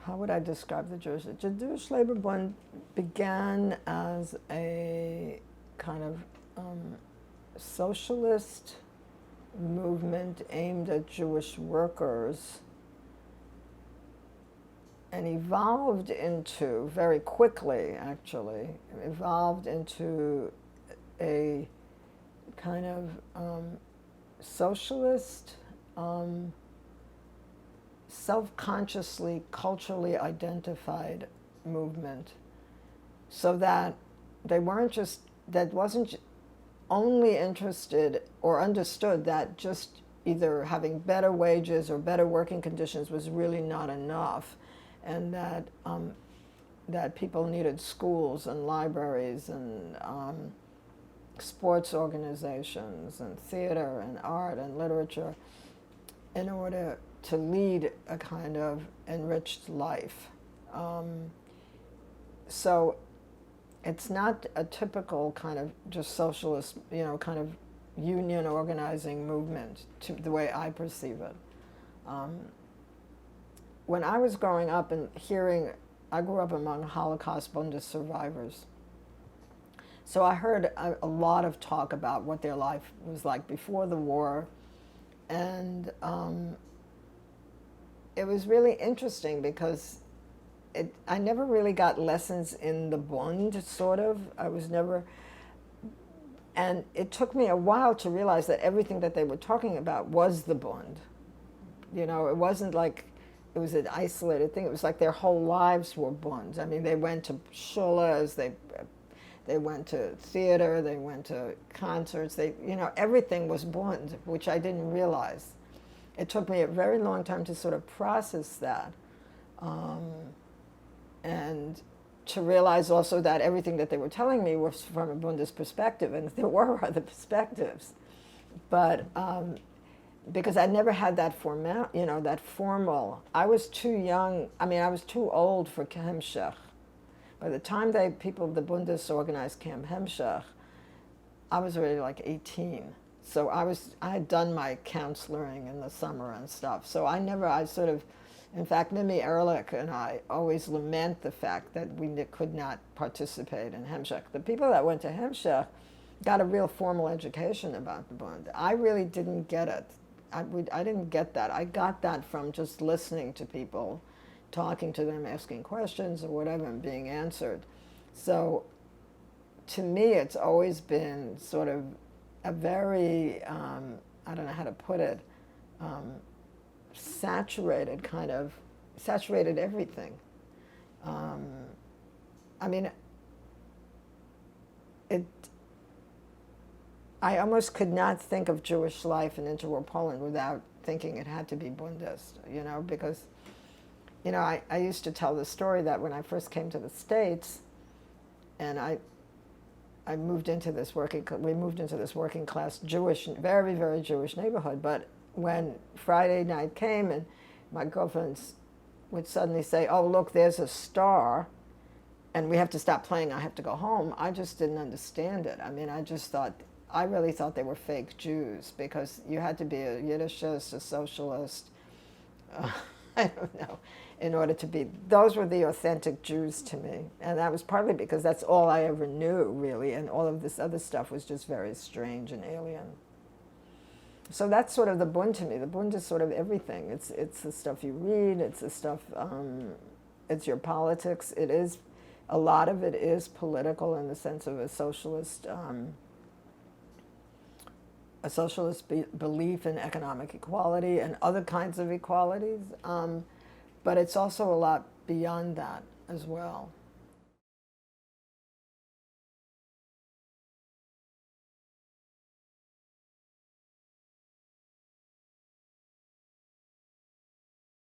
how would I describe the Jewish Labor Bund began as a kind of socialist movement aimed at Jewish workers, and evolved into, very quickly actually, evolved into a kind of socialist, self-consciously, culturally identified movement, so that they weren't just, that wasn't only interested or understood that just either having better wages or better working conditions was really not enough, and that that people needed schools and libraries and sports organizations and theater and art and literature in order to lead a kind of enriched life. So it's not a typical kind of just socialist, kind of union organizing movement to the way I perceive it. When I was growing up and hearing, I grew up among Holocaust Bundes survivors. So I heard a lot of talk about what their life was like before the war, and it was really interesting because I never really got lessons in the Bund, sort of. I was never, and it took me a while to realize that everything that they were talking about was the Bund. It wasn't like it was an isolated thing. It was like their whole lives were Bunds. I mean, they went to shulas, they went to theater, they went to concerts, everything was Bund, which I didn't realize. It took me a very long time to sort of process that. And to realize also that everything that they were telling me was from a Bundist perspective, and there were other perspectives. But because I never had that formal, I was too young, I was too old for Hemshech. By the time the Bundists organized Camp Hemshech, I was already like 18. So I had done my counseling in the summer and stuff. So in fact, Mimi Ehrlich and I always lament the fact that we could not participate in Hemshech. The people that went to Hemshech got a real formal education about the Bund. I really didn't get it. I didn't get that. I got that from just listening to people, talking to them, asking questions or whatever, and being answered. So to me, it's always been sort of a very, I don't know how to put it, saturated everything. I almost could not think of Jewish life in interwar Poland without thinking it had to be Bundist, because, I used to tell the story that when I first came to the States, and we moved into this working class Jewish, very, very Jewish neighborhood, but when Friday night came and my girlfriends would suddenly say, oh, look, there's a star, and we have to stop playing, I have to go home, I just didn't understand it. I really thought they were fake Jews, because you had to be a Yiddishist, a socialist, I don't know, in order to be, those were the authentic Jews to me. And that was partly because that's all I ever knew, really, and all of this other stuff was just very strange and alien. So that's sort of the Bund to me. The Bund is sort of everything. It's the stuff you read, it's the stuff, it's your politics. It is, a lot of it is political in the sense of a socialist belief in economic equality and other kinds of equalities, but it's also a lot beyond that as well.